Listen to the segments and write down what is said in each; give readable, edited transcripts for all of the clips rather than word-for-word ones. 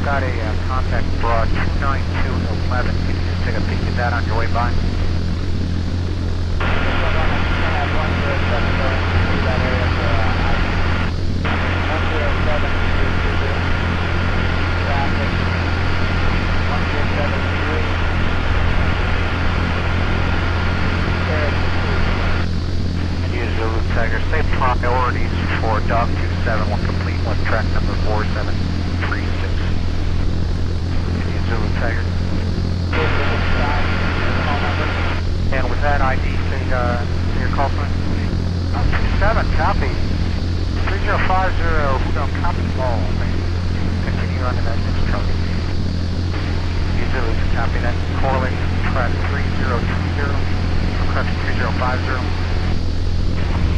got a contact broad 29211. Can you just take a peek at that on your way by? Tiger, say priorities for Dog 27 will complete with track number 4736. Indian Zulu Tiger. And with that ID, say your call sign. 27, copy. 3050, Hudong, copy all. Continue on to that next target. Indian Zulu, copy that. Correlation track 3020, request 3050.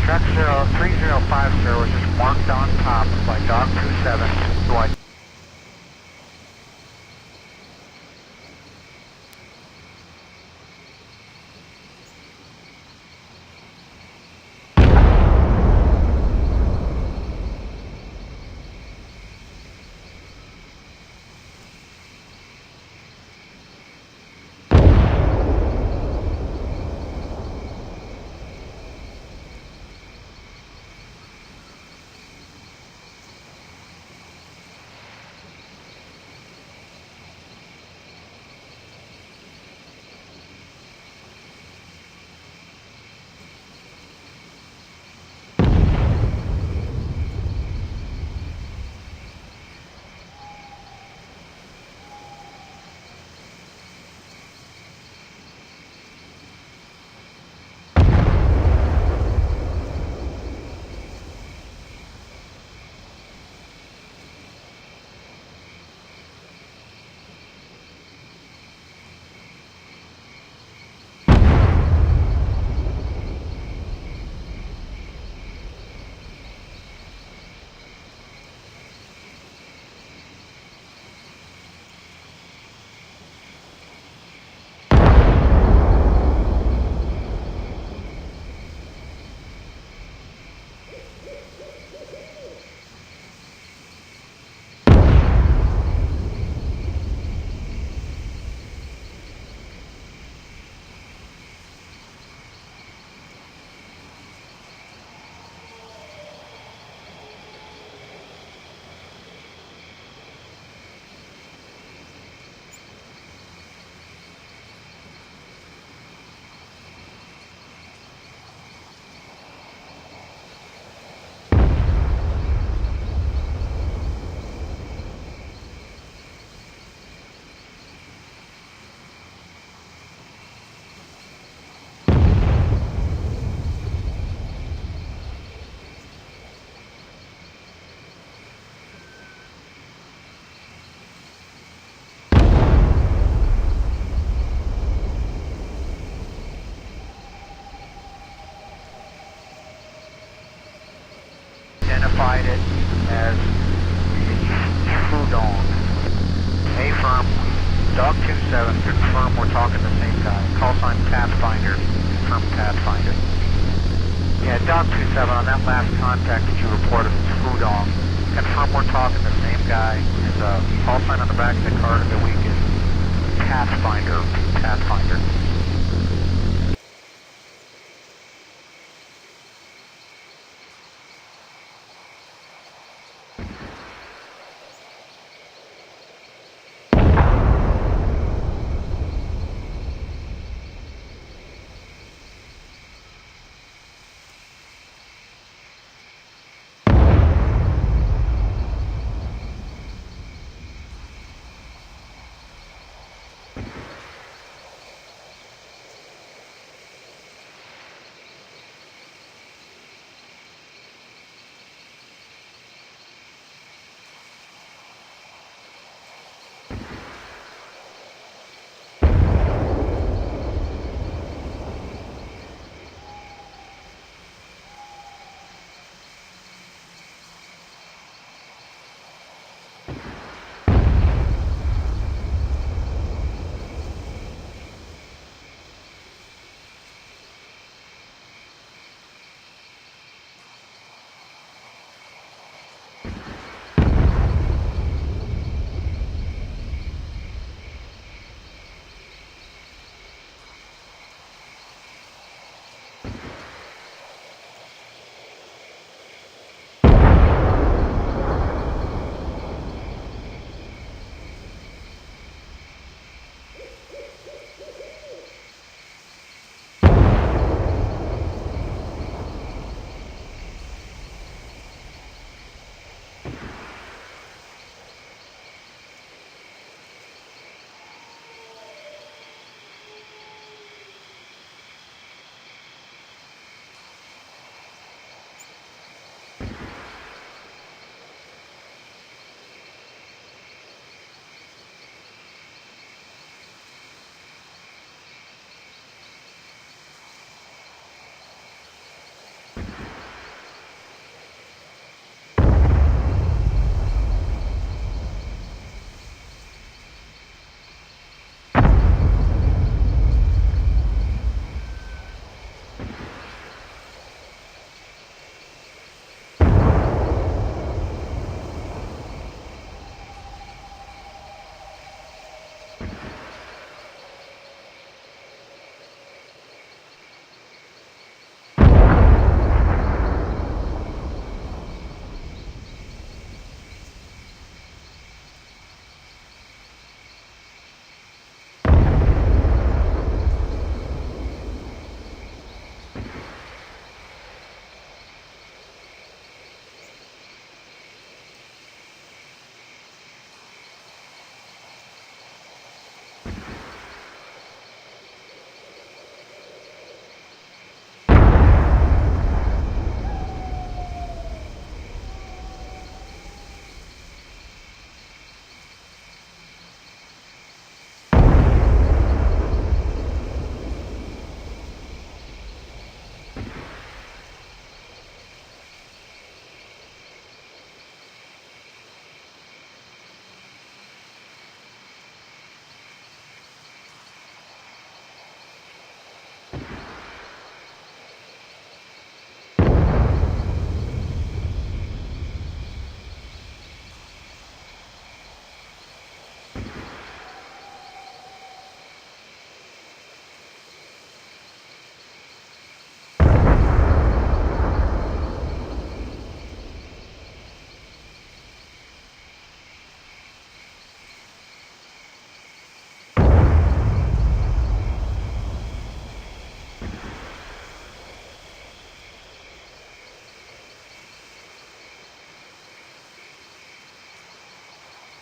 Track 3050 is just marked on top by Dog 27, who I identified it as Hudong. A-firm, Dog 27, confirm we're talking the same guy. Call sign Pathfinder, confirm Pathfinder. Yeah, Dog 27, on that last contact that you reported was Hudong. Confirm we're talking the same guy. His call sign on the back of the card of the week is Pathfinder, Pathfinder.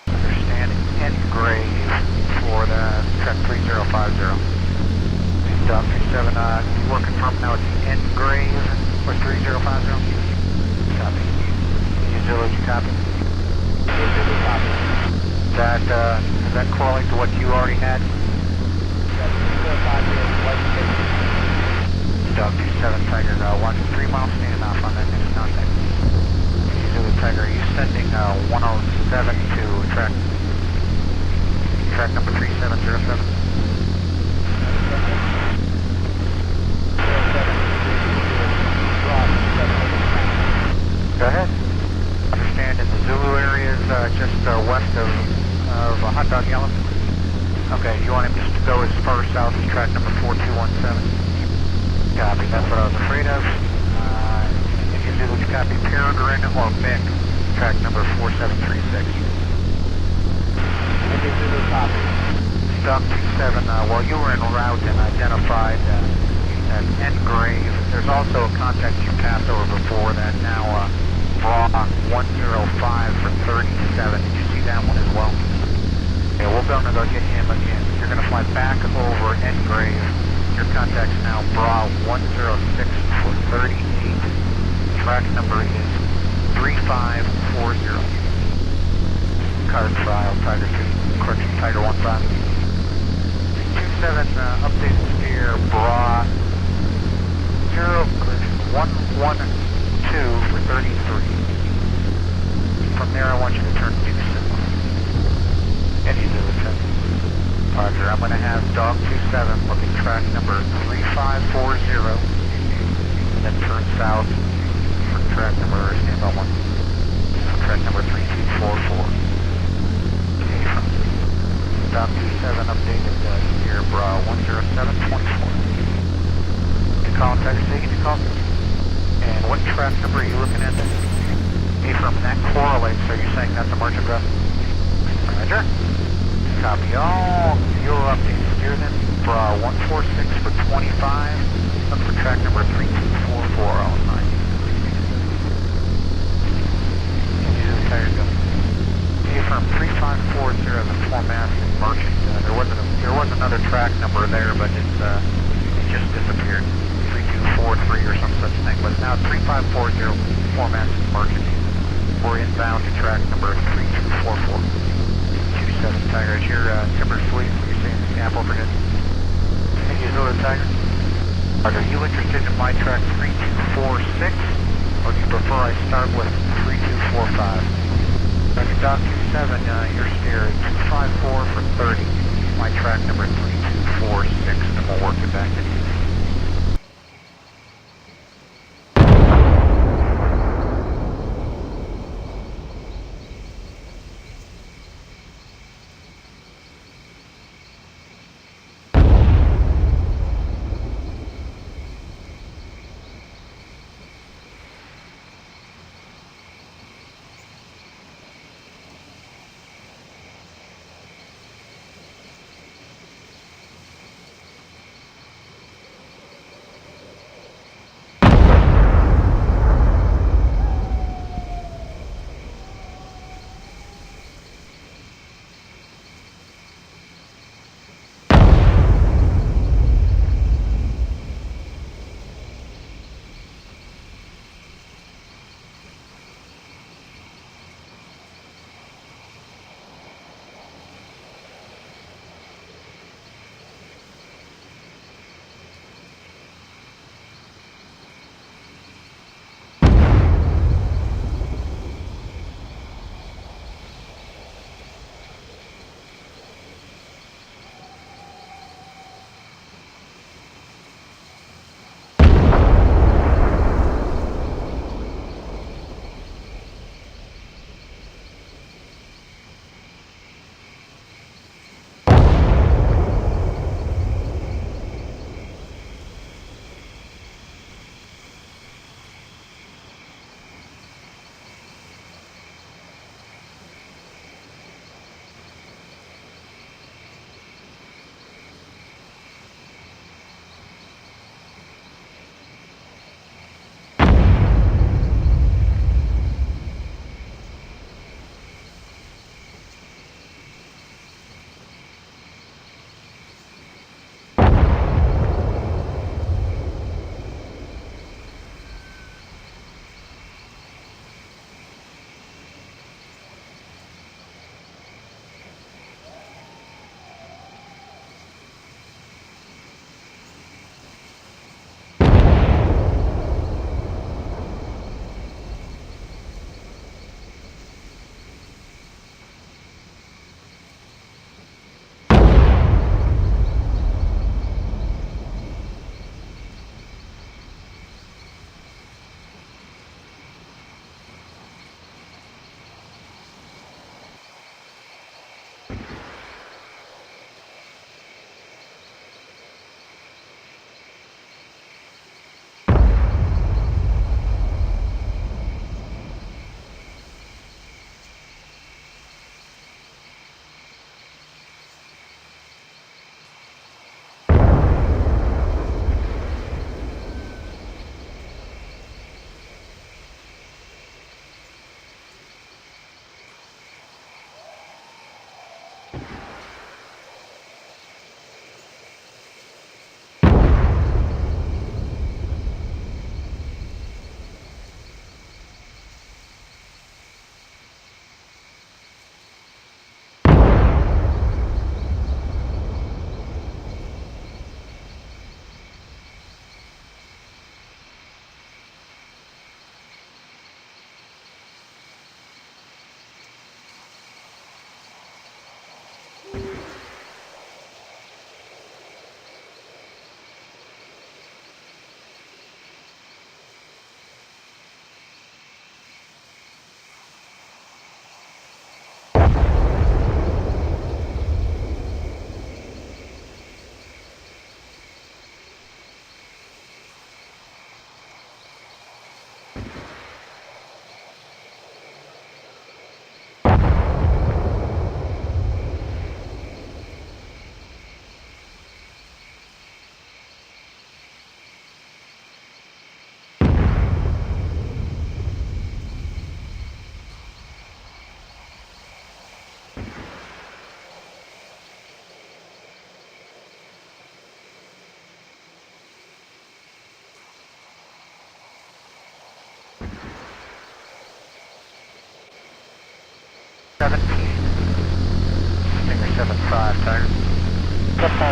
Understanding Engrave for the track 3050. Dock 27, you working from now it's Engrave for 3050? Copy. Zulu, you copy? Zulu, copy. Does that correlate to what you already had? That's 3050, White Station. Dock 27 Tiger, watching 3 miles standing off on that next contact. Zulu Tiger, are you sending 107 to track number 3707? Go ahead. Understand in the Zulu area is just west of Hot Dog Yellow. Okay, you want him just to go as far south as track number 4217? Copy, that's what I was afraid of. If you Zulu, copy Peregrine or Mick, track number 4736. India Zulu, copy. Dock 27, while you were en route and identified that Engrave, there's also a contact you passed over before that now Bra 105 for 37. Did you see that one as well? Okay, we're going to go get him again. You're going to fly back over Engrave. Your contact's now Bra 106 for 38. Track number is 3540. Card file, Tiger 2, correction, Tiger 15. 27 updated steer, Bra 112 for 33. From there I want you to turn due south. And you do it. Roger, I'm going to have Dog 27 looking track number 3540. Then turn south for track number, stand by 1. For track number 3244. Okay, from Dog 27 updated steer, Bra 10724. Contact station call. And what track number are you looking at then? Okay, from that correlates, so you're saying that's a march address? Roger. Copy all your updates. Steer then Bra 146 for 25. Look for track number 3244 on 9. Continue to tire go. Okay, from 3540 the format merchant. There was another track number there, but it just disappeared. 3243 or some such thing, but now 3540 format merchant. We're inbound to track number 3244. 27 Tiger, is your timber fleet? You're seeing the gap overhead? Thank you, Zulu Tiger. Are you interested in my track 3246, or do you prefer I start with 3245? Roger, Dock 27, your steer is 254 for 30. My track number 3246, and we'll work it back to you.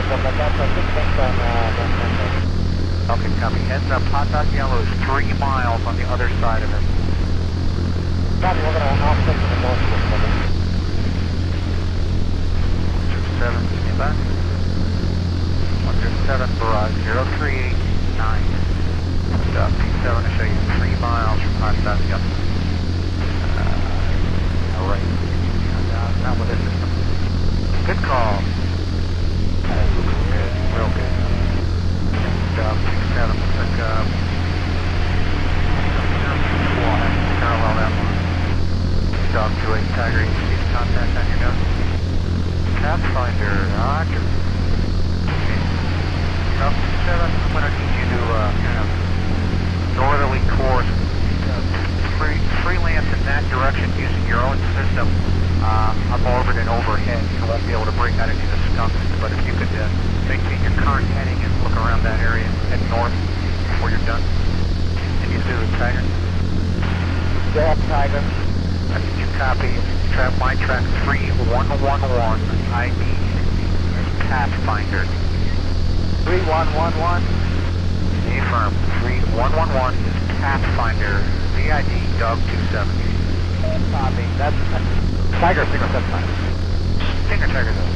Delta, but that's a 6 on November. Okay, copy. Heads up, hot dot yellow is 3 miles on the other side of it. Copy, we're going to offset to the north of the 7, stand by. 107, Barrage 0389. Stop P7 to show you 3 miles from hot dot yellow. Alright. Not with this system. Good call. Good, real good. Stop P7, looks like parallel that one. Stop 28 Tiger, you see the contact on your nose? Pathfinder, roger. Okay. Stop 7, I'm going to need you to kind of northerly course, freelance in that direction using your own system. Up orbit and overhead. You won't be able to break out into the skunks, but if you could maintain your current heading and look around that area, head north before you're done. And you Zulu Tiger. Go ahead, Tiger. I need you copy. My track 3111 ID Pathfinder. 3111. Affirm. 3111 is Pathfinder. VID Dog 27. Copy. That's Tiger, Stinger 75. Stinger Tiger though.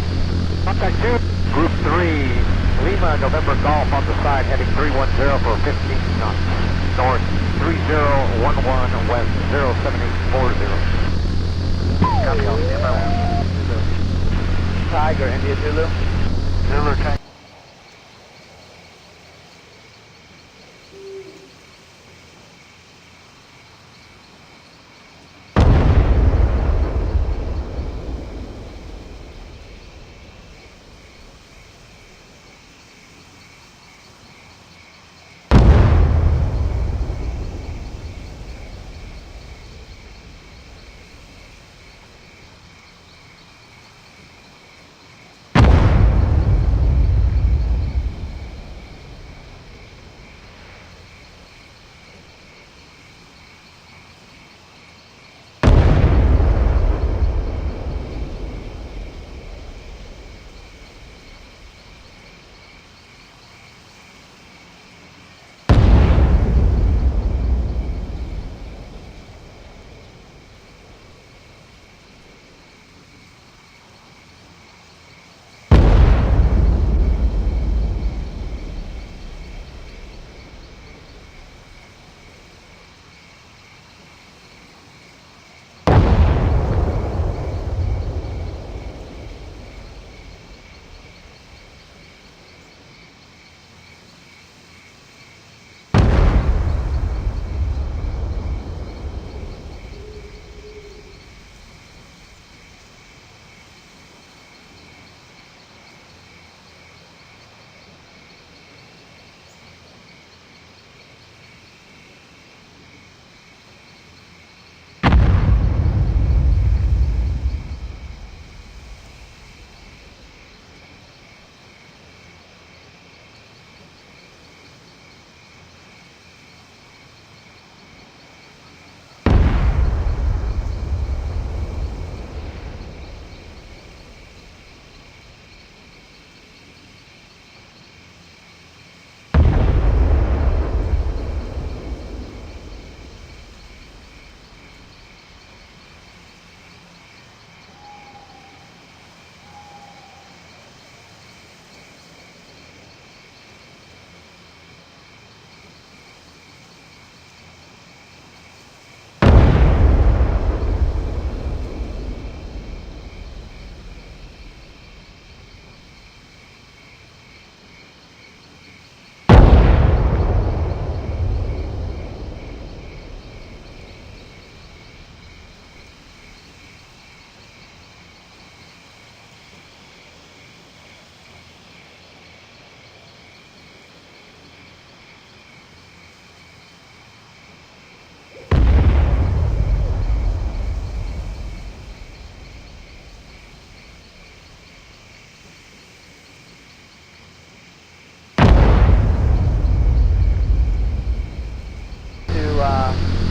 Contact 2. Group 3, Lima, November Golf on the side, heading 310 for 15 knots. North 3011, west 07840. Copy all. Stand by one. Tiger, India Zulu. Zulu Tiger.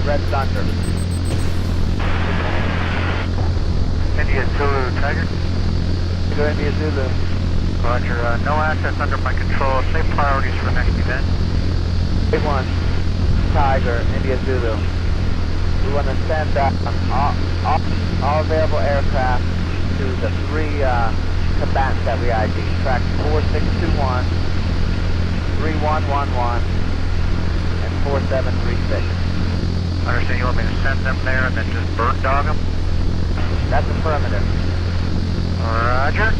Red Thunder. India Zulu Tiger. Go India Zulu. Roger, no assets under my control. Same priorities for next event. 81 Tiger, India Zulu. We want to send all available aircraft to the three combatants that we ID. Track 4621, 3111, and 4736. Understand you want me to send them there and then just bird dog them? That's affirmative. Roger.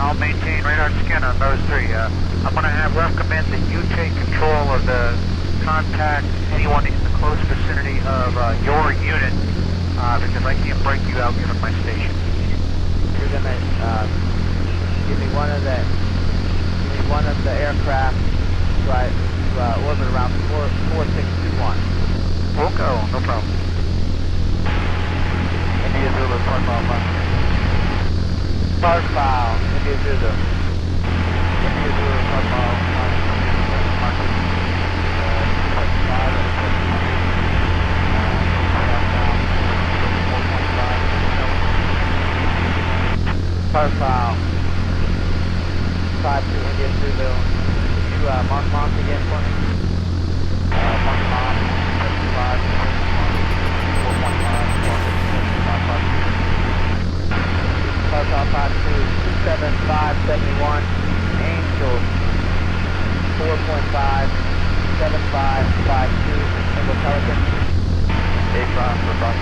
I'll maintain radar scan on those three. I'm going to recommend that you take control of the contact anyone in the close vicinity of your unit because I can't break you out given my station. You're going to give me one of the aircraft to orbit around 4621. We'll go, no problem. India Zulu, Park Alpha. Park file, India Zulu. India Zulu, Park Alpha. Park file. 5 to India Zulu. Can you mark Mont again for me? Mark Mont. 5, 4.5, Park 27571, Angel 4.5, 7552, Single Pelican. 8 for Buck.